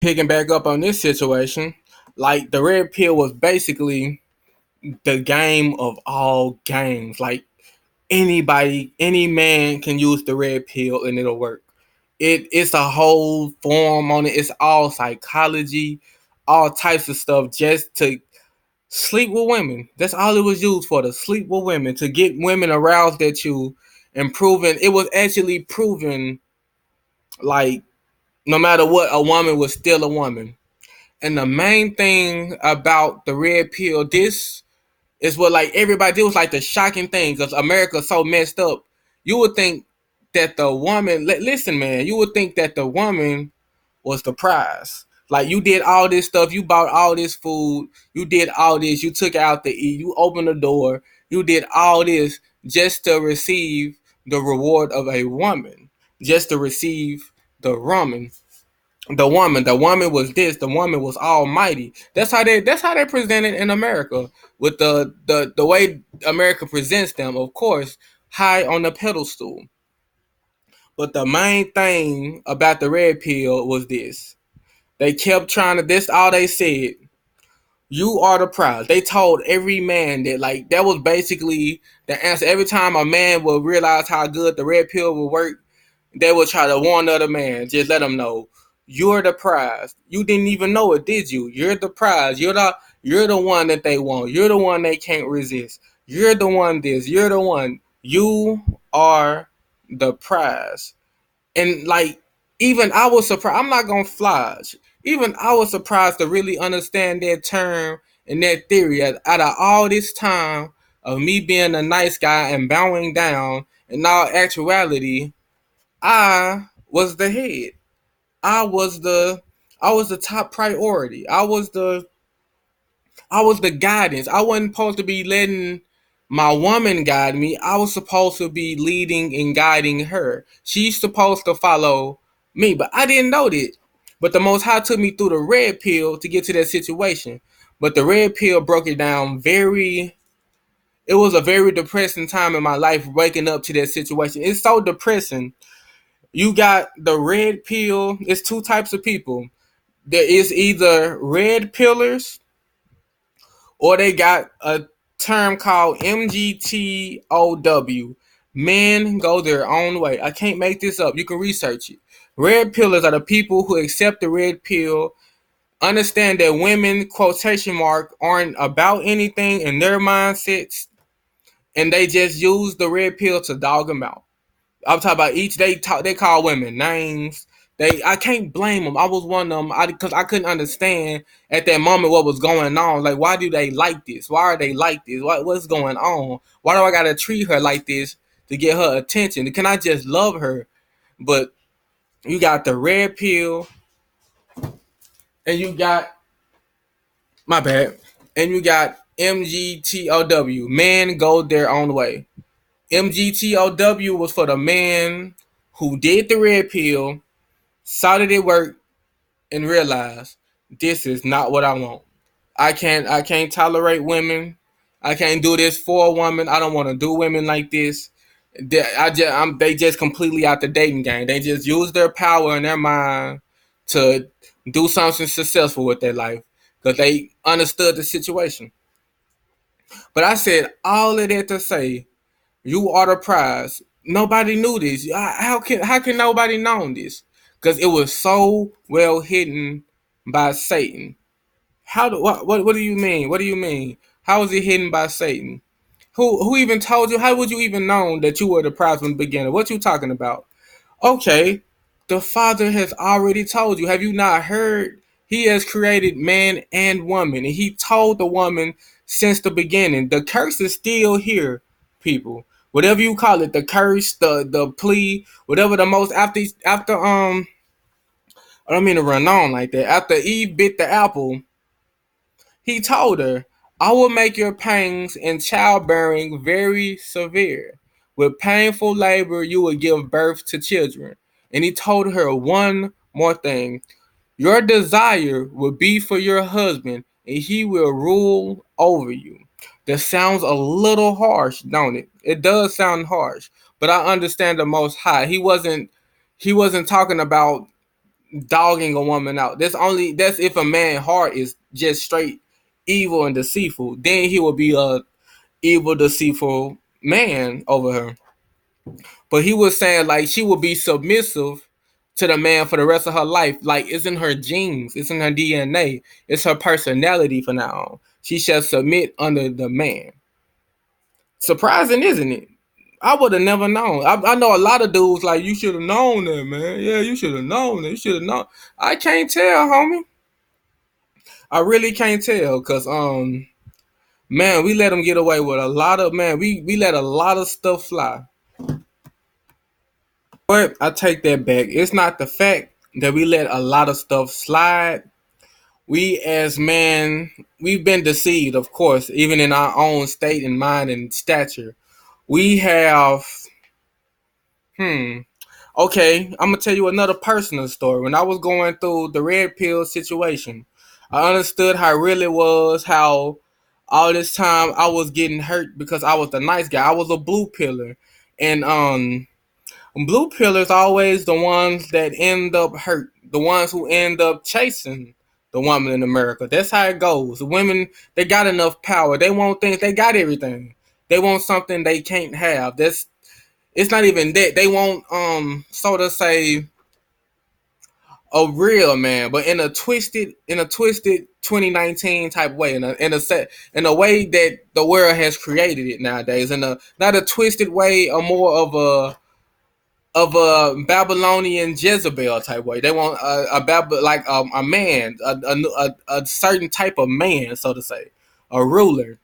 picking back up on this situation, like the red pill was basically the game of all games. Like anybody, any man can use the red pill and it'll work. It's a whole form on it. It's all psychology, all types of stuff just to sleep with women. That's all it was used for, to sleep with women, to get women aroused at you and proven it was actually proven like no matter what, a woman was still a woman. And the main thing about the red pill, this is what like everybody did was like the shocking thing because America's so messed up. You would think that the woman, listen, man, you would think that the woman was the prize. Like you did all this stuff, you bought all this food, you did all this, you took out to eat, you opened the door, you did all this just to receive the reward of a woman, just to receive the woman. The woman was this. The woman was almighty. That's how they presented in America with the way America presents them. Of course, high on the pedestal. But the main thing about the red pill was this. They kept trying to. This all they said. You are the prize. They told every man that like that was basically the answer. Every time a man would realize how good the red pill would work, they would try to warn the other man. Just let them know you're the prize. You didn't even know it, did you? You're the prize. You're the one that they want. You're the one they can't resist. You're the one this. You're the one. You are the prize. And like even I was surprised. I'm not gonna flash. Even I was surprised to really understand that term and that theory. Out of all this time of me being a nice guy and bowing down, in all actuality, I was the head. I was the I was the top priority. I was the guidance. I wasn't supposed to be letting my woman guide me. I was supposed to be leading and guiding her. She's supposed to follow me, but I didn't know that. But the Most High took me through the red pill to get to that situation. But the red pill broke it down very. It was a very depressing time in my life waking up to that situation. It's so depressing. You got the red pill. It's two types of people. There is either red pillars or they got a term called MGTOW. Men go their own way. I can't make this up. You can research it. Red pillars are the people who accept the red pill, understand that women, quotation mark, aren't about anything in their mindsets, and they just use the red pill to dog them out. I'm talking about each they talk. They call women names. I can't blame them. I was one of them because I couldn't understand at that moment what was going on. Like, why do they like this? Why are they like this? What's going on? Why do I gotta treat her like this to get her attention? Can I just love her? But you got the red pill, and you got my bad, and you got MGTOW. Men go their own way. MGTOW was for the man who did the red pill, saw that it worked, and realized this is not what I want. I can't tolerate women. I can't do this for a woman. I don't want to do women like this. They just completely out the dating game. They just use their power and their mind to do something successful with their life because they understood the situation. But I said all of that to say you are the prize. Nobody knew this. How can nobody know this? Because it was so well hidden by Satan. What do you mean? What do you mean? How was it hidden by Satan? Who even told you? How would you even know that you were the prize from the beginning? What you talking about? Okay, the Father has already told you. Have you not heard? He has created man and woman, and He told the woman since the beginning. The curse is still here, people. Whatever you call it, the curse, the plea, whatever the most after. I don't mean to run on like that. After Eve bit the apple, He told her, I will make your pangs in childbearing very severe. With painful labor, you will give birth to children. And he told her one more thing. Your desire will be for your husband, and he will rule over you. That sounds a little harsh, don't it? It does sound harsh, but I understand the Most High. He wasn't talking about dogging a woman out. That's if a man's heart is just straight evil and deceitful. Then he will be a evil, deceitful man over her. But he was saying like she will be submissive to the man for the rest of her life. Like it's in her genes, it's in her DNA, it's her personality from now on. She shall submit under the man. Surprising, isn't it? I would have never known. I know a lot of dudes like you should have known that, man. Yeah, you should have known that. You should have known. I can't tell, homie. I really can't tell, cause man, we let them get away with a lot of man. We let a lot of stuff fly. But I take that back. It's not the fact that we let a lot of stuff slide. We as men, we've been deceived, of course, even in our own state and mind and stature. We have, hmm, okay, I'm gonna tell you another personal story. When I was going through the red pill situation, I understood how it really was, how all this time I was getting hurt because I was the nice guy. I was a blue pillar. And blue pillars always the ones that end up hurt, the ones who end up chasing the woman in America. That's how it goes. The women, they got enough power. They want things, they got everything. They want something they can't have. That's it's not even that. They want so to say a real man, but in a twisted 2019 type way, in a way that the world has created it nowadays. In a not a twisted way, or more of a Babylonian Jezebel type way. They want a man, a certain type of man, so to say, a ruler,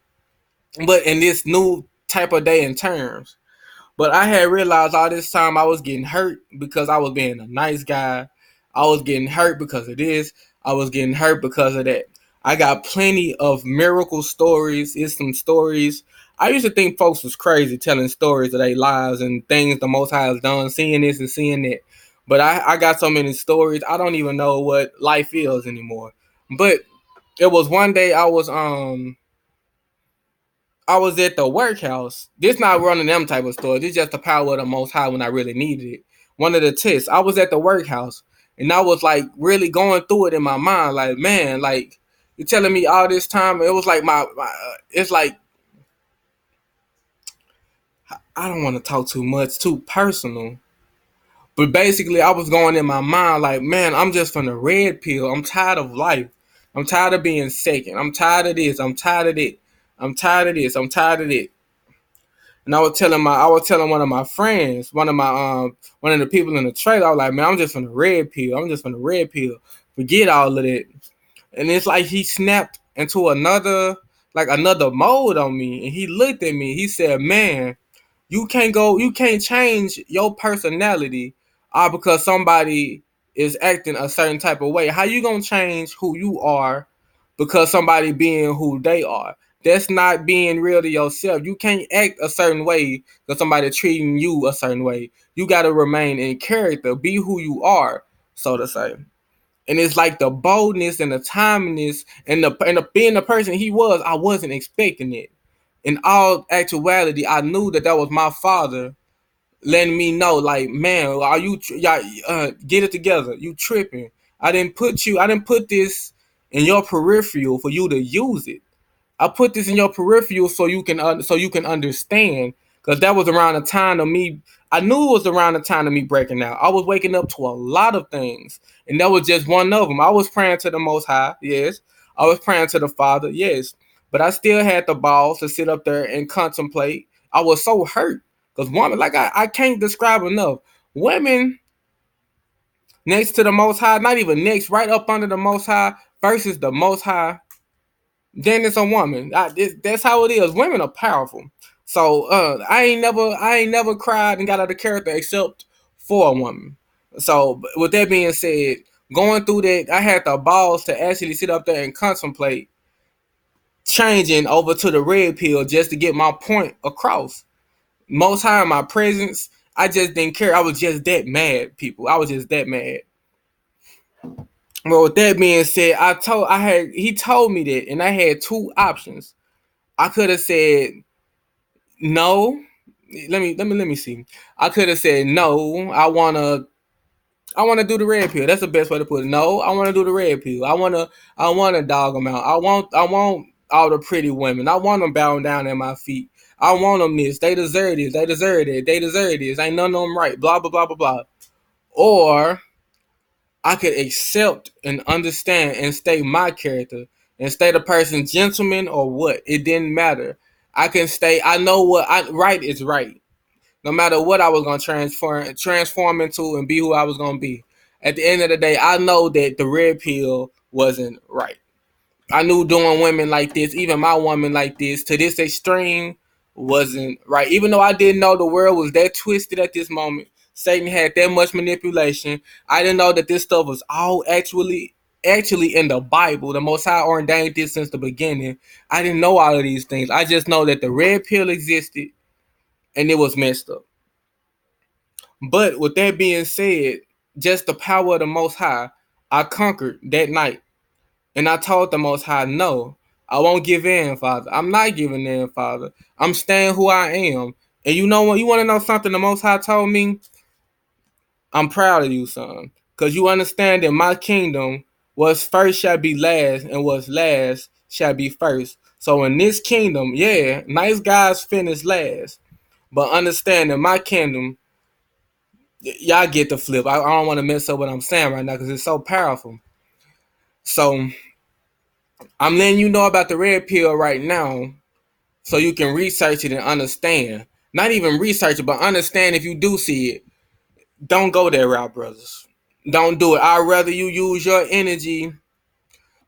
but in this new type of day and terms. But I had realized all this time I was getting hurt because I was being a nice guy. I was getting hurt because of this. I was getting hurt because of that. I got plenty of miracle stories. It's some stories. I used to think folks was crazy telling stories of their lives and things the Most High has done, seeing this and seeing that. But I got so many stories. I don't even know what life is anymore. But it was one day I was at the workhouse. This not running them type of stores. This just the power of the Most High when I really needed it. One of the tests. I was at the workhouse and I was like really going through it in my mind. Like, man, like you're telling me all this time. It was like it's like I don't want to talk too much, too personal. But basically, I was going in my mind like, man, I'm just from the red pill. I'm tired of life. I'm tired of being second. I'm tired of this. I'm tired of it. I'm tired of this. I'm tired of it. And I was telling one of my friends, one of the people in the trailer, I was like, man, I'm just from the red pill. I'm just from the red pill. Forget all of that. And it's like he snapped into another mode on me. And he looked at me. He said, man, you can't change your personality because somebody is acting a certain type of way. How you gonna change who you are because somebody being who they are? That's not being real to yourself. You can't act a certain way because somebody treating you a certain way. You gotta remain in character, be who you are, so to say. And it's like the boldness and the timeliness and the being the person he was, I wasn't expecting it. In all actuality, I knew that was my father letting me know, like, man, are you, y'all, get it together. You tripping. I didn't put this in your peripheral for you to use it. I put this in your peripheral so you can understand. Because that was around the time of me. I knew it was around the time of me breaking out. I was waking up to a lot of things, and that was just one of them. I was praying to the Most High, yes. I was praying to the Father, yes. But I still had the balls to sit up there and contemplate. I was so hurt because women, like I can't describe enough. Women next to the Most High, not even next, right up under the Most High versus the Most High, then it's a woman. That's how it is. Women are powerful. So I ain't never cried and got out of character except for a woman. So with that being said, going through that, I had the balls to actually sit up there and contemplate changing over to the red pill just to get my point across. Most high in my presence, I just didn't care. I was just that mad, people. I was just that mad. Well, with that being said, he told me that, and I had two options. I could have said no. Let me see. I could have said no. I want to do the red pill. That's the best way to put it. No, I want to do the red pill. I want to dog them out. I want all the pretty women. I want them bowing down at my feet. I want them this. They deserve this. They deserve it. They deserve this. Ain't none of them right. Blah blah blah blah blah. Or I could accept and understand and stay my character and stay the person gentleman or what. It didn't matter. I can stay. I know what right is right. No matter what I was gonna transform into and be who I was gonna be. At the end of the day, I know that the red pill wasn't right. I knew doing women like this, even my woman like this, to this extreme, wasn't right. Even though I didn't know the world was that twisted at this moment, Satan had that much manipulation. I didn't know that this stuff was all actually in the Bible. The Most High ordained this since the beginning. I didn't know all of these things. I just know that the red pill existed and it was messed up. But with that being said, just the power of the Most High, I conquered that night. And I told the Most High, no, I won't give in, Father. I'm not giving in, Father. I'm staying who I am. And you know what? You want to know something the Most High told me? I'm proud of you, son. Because you understand that my kingdom was first shall be last, and what's last shall be first. So in this kingdom, yeah, nice guys finish last. But understand that my kingdom, y'all get the flip. I don't want to mess up what I'm saying right now because it's so powerful. So I'm letting you know about the red pill right now so you can research it and understand. Not even research it, but understand if you do see it. Don't go that route, brothers. Don't do it. I'd rather you use your energy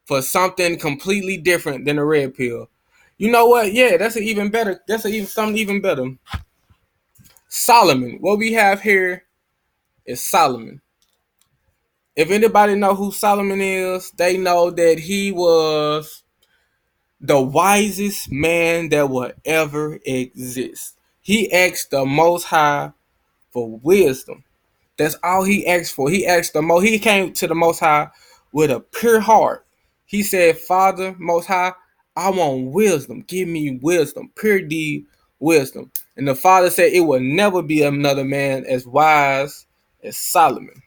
for something completely different than a red pill. You know what? Yeah, that's an even better. Something even better. Solomon. What we have here is Solomon. If anybody know who Solomon is, they know that he was the wisest man that will ever exist. He asked the Most High for wisdom. That's all he asked for. He asked the most. He came to the Most High with a pure heart. He said, "Father, Most High, I want wisdom. Give me wisdom, pure deed wisdom." And the Father said, "It will never be another man as wise as Solomon."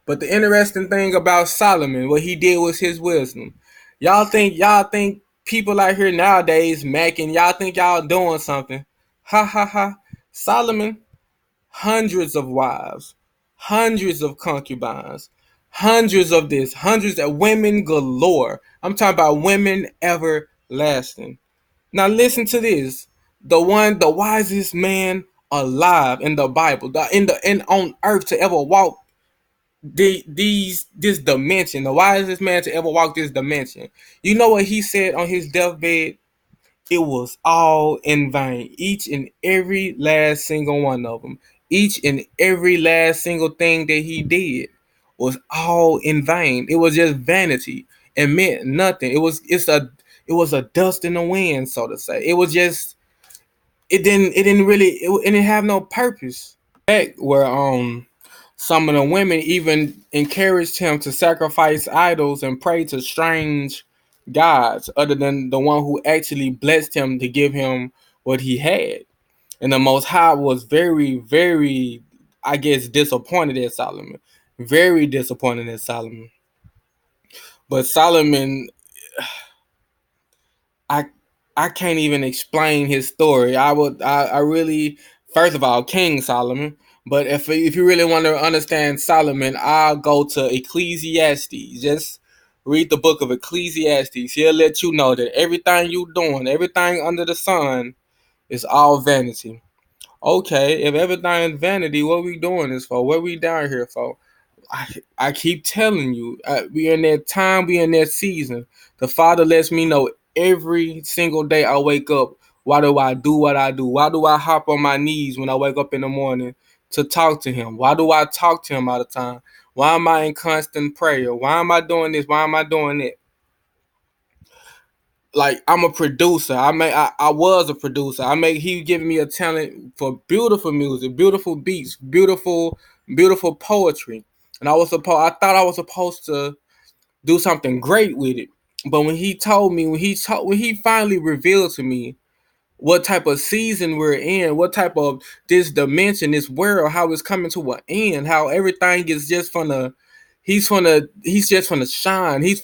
But the interesting thing about Solomon, what he did was his wisdom. Y'all think people out here nowadays macking, y'all think y'all doing something. Ha ha ha. Solomon, hundreds of wives, hundreds of concubines, hundreds of this, hundreds of women galore. I'm talking about women everlasting. Now listen to this. The wisest man alive in the Bible, in on earth to ever walk this dimension, the wisest man to ever walk this dimension. You know what he said on his deathbed? It was all in vain. Each and every last single one of them. Each and every last single thing that he did was all in vain. It was just vanity. It meant nothing. It was a dust in the wind, so to say. It didn't have no purpose. Back where some of the women even encouraged him to sacrifice idols and pray to strange gods other than the one who actually blessed him to give him what he had. And the Most High was very, very, I guess, disappointed at Solomon. Very disappointed at Solomon. But Solomon, I I can't even explain his story. I really, first of all, King Solomon. But if you really want to understand Solomon, I'll go to Ecclesiastes. Just read the book of Ecclesiastes. He'll let you know that everything you doing, everything under the sun, is all vanity. Okay, if everything is vanity, what we doing this for? What we down here for? I keep telling you, we in that time, we in that season. The Father lets me know every single day I wake up. Why do I do what I do? Why do I hop on my knees when I wake up in the morning to talk to Him? Why do I talk to Him all the time? Why am I in constant prayer? Why am I doing this? Why am I doing that? Like I'm a producer. I was a producer. He giving me a talent for beautiful music, beautiful beats, beautiful poetry. And I thought I was supposed to do something great with it. But when he finally revealed to me what type of season we're in, what type of this dimension, this world, how it's coming to an end, how everything is just he's just gonna shine. He's